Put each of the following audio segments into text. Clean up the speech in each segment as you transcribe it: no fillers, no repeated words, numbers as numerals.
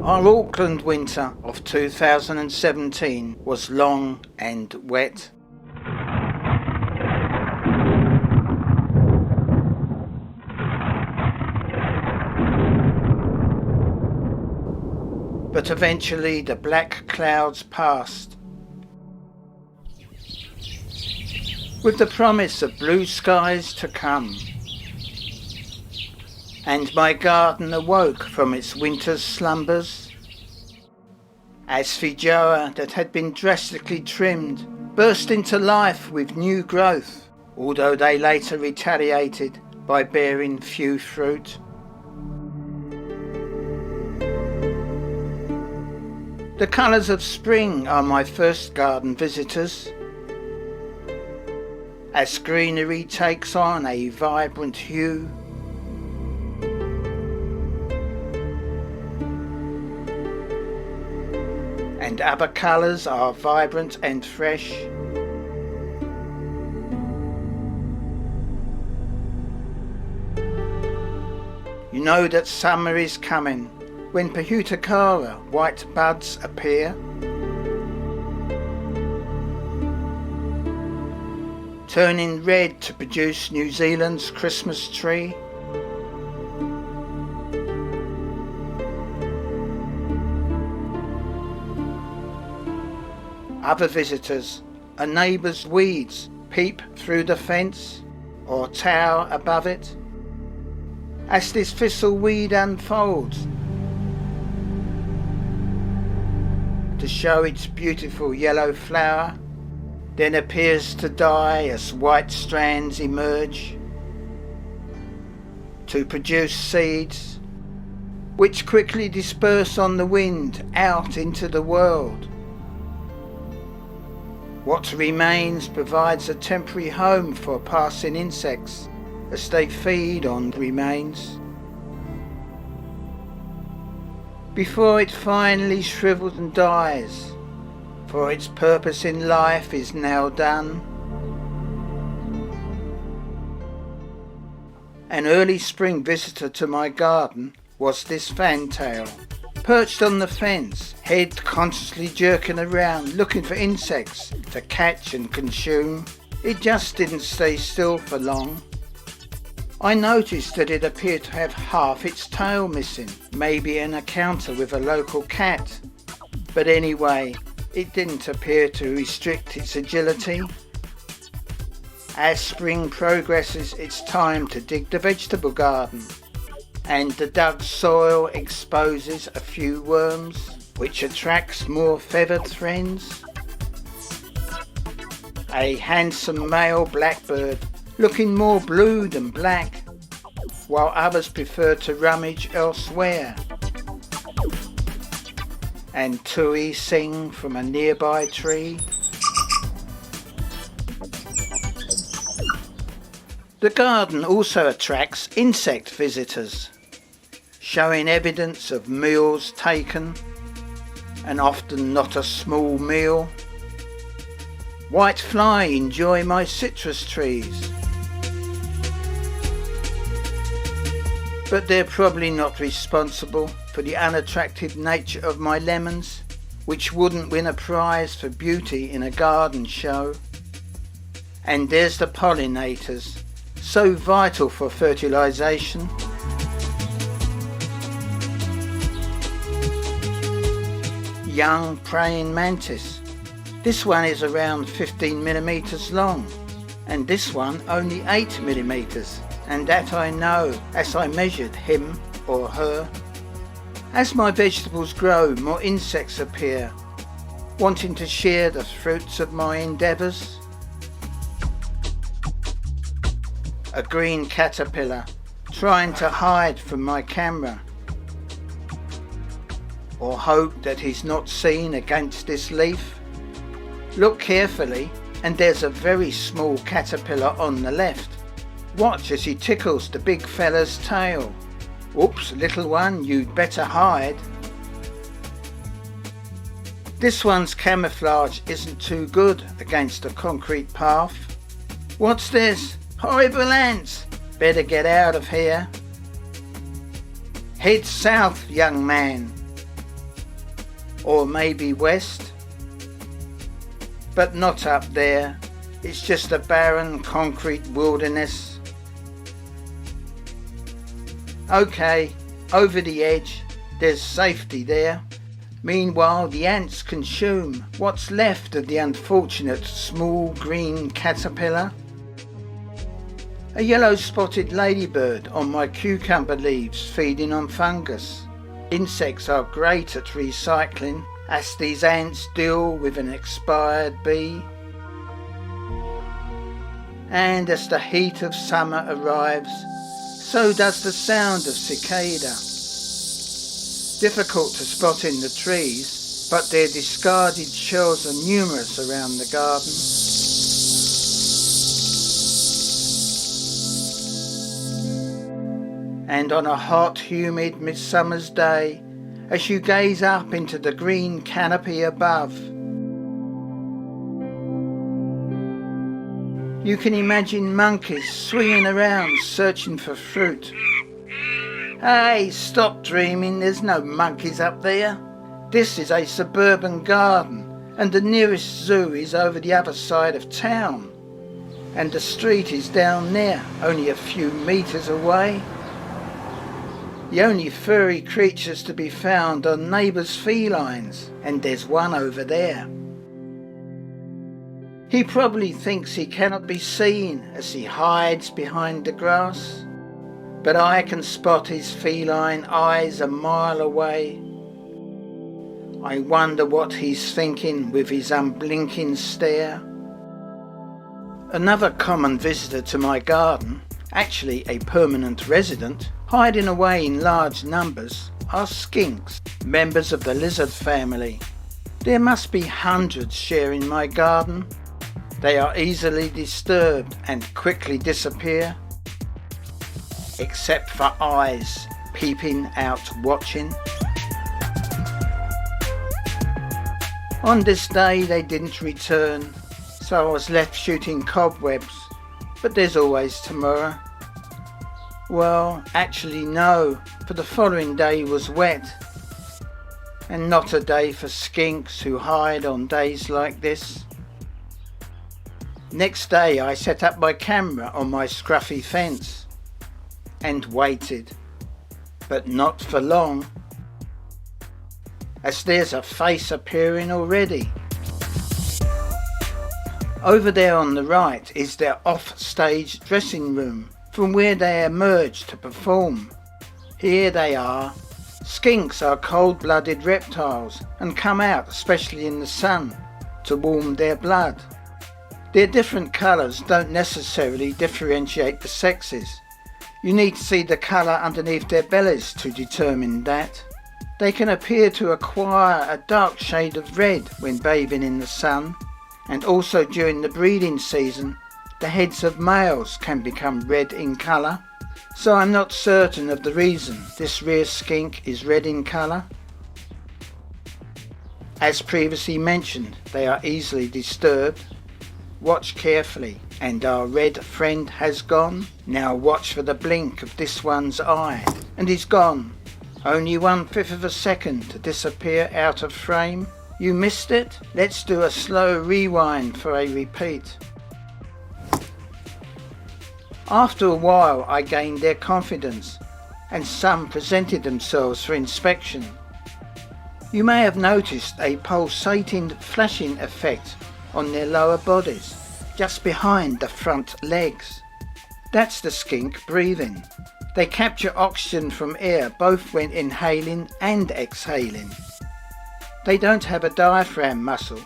Our Auckland winter of 2017 was long and wet. But eventually the black clouds passed, with the promise of blue skies to come. And my garden awoke from its winter's slumbers, as Feijoa that had been drastically trimmed burst into life with new growth, although they later retaliated by bearing few fruit. The colours of spring are my first garden visitors, as greenery takes on a vibrant hue. And other colours are vibrant and fresh. You know that summer is coming when Pohutukawa white buds appear. Turning red to produce New Zealand's Christmas tree. Other visitors, a neighbour's weeds peep through the fence or tower above it. As this thistleweed unfolds to show its beautiful yellow flower, then appears to die as white strands emerge to produce seeds, which quickly disperse on the wind out into the world. What remains provides a temporary home for passing insects as they feed on remains, before it finally shrivels and dies, for its purpose in life is now done. An early spring visitor to my garden was this fantail, perched on the fence, head consciously jerking around looking for insects to catch and consume. It just didn't stay still for long. I noticed that it appeared to have half its tail missing, maybe an encounter with a local cat. But anyway, it didn't appear to restrict its agility. As spring progresses, it's time to dig the vegetable garden, and the dug soil exposes a few worms, which attracts more feathered friends. A handsome male blackbird, looking more blue than black, while others prefer to rummage elsewhere. And tui sing from a nearby tree. The garden also attracts insect visitors, showing evidence of meals taken, and often not a small meal. White fly enjoy my citrus trees, but they're probably not responsible for the unattractive nature of my lemons, which wouldn't win a prize for beauty in a garden show. And there's the pollinators, so vital for fertilisation. Young praying mantis. This one is around 15 millimeters long, and this one only 8 millimeters, and that I know as I measured him or her. As my vegetables grow, more insects appear, wanting to share the fruits of my endeavours. A green caterpillar, trying to hide from my camera, or hope that he's not seen against this leaf. Look carefully, and there's a very small caterpillar on the left. Watch as he tickles the big fella's tail. Oops, little one, you'd better hide. This one's camouflage isn't too good against a concrete path. What's this? Horrible ants! Better get out of here. Head south, young man. or maybe west. But not up there, it's just a barren concrete wilderness. Okay, over the edge, there's safety there. Meanwhile, the ants consume what's left of the unfortunate small green caterpillar. A yellow-spotted ladybird on my cucumber leaves feeding on fungus. Insects are great at recycling, as these ants deal with an expired bee. And as the heat of summer arrives, so does the sound of cicada. Difficult to spot in the trees, but their discarded shells are numerous around the garden. And on a hot, humid midsummer's day, as you gaze up into the green canopy above, you can imagine monkeys swinging around searching for fruit. Hey, stop dreaming, there's no monkeys up there. This is a suburban garden, and the nearest zoo is over the other side of town. And the street is down there, only a few metres away. The only furry creatures to be found are neighbours' felines, and there's one over there. He probably thinks he cannot be seen as he hides behind the grass, but I can spot his feline eyes a mile away. I wonder what he's thinking with his unblinking stare. Another common visitor to my garden, actually a permanent resident, hiding away in large numbers, are skinks, members of the lizard family. There must be hundreds sharing my garden. They are easily disturbed and quickly disappear, except for eyes peeping out watching. On this day they didn't return, so I was left shooting cobwebs, but there's always tomorrow. Well, actually no, for the following day was wet, and not a day for skinks who hide on days like this. Next day I set up my camera on my scruffy fence and waited, but not for long, as there's a face appearing already. Over there on the right is their off-stage dressing room, from where they emerge to perform. Here they are. Skinks are cold-blooded reptiles and come out, especially in the sun, to warm their blood. Their different colours don't necessarily differentiate the sexes. You need to see the colour underneath their bellies to determine that. They can appear to acquire a dark shade of red when bathing in the sun, and also during the breeding season the heads of males can become red in colour, so I'm not certain of the reason this rare skink is red in colour. As previously mentioned, they are easily disturbed. Watch carefully, and our red friend has gone. Now watch for the blink of this one's eye, and he's gone. Only 1/5 of a second to disappear out of frame. You missed it? Let's do a slow rewind for a repeat. After a while I gained their confidence, and some presented themselves for inspection. You may have noticed a pulsating flashing effect on their lower bodies, just behind the front legs. That's the skink breathing. They capture oxygen from air both when inhaling and exhaling. They don't have a diaphragm muscle,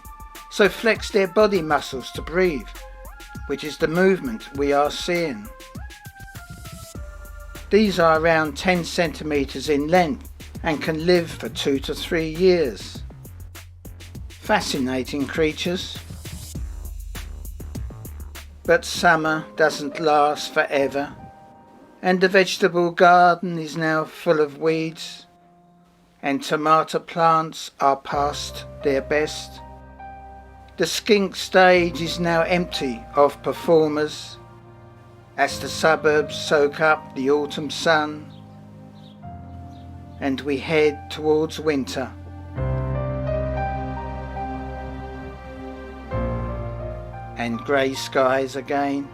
so flex their body muscles to breathe, which is the movement we are seeing. These are around 10 centimeters in length and can live for 2 to 3 years. Fascinating creatures. But summer doesn't last forever, and the vegetable garden is now full of weeds, and tomato plants are past their best. The skink stage is now empty of performers, as the suburbs soak up the autumn sun, and we head towards winter. and grey skies again.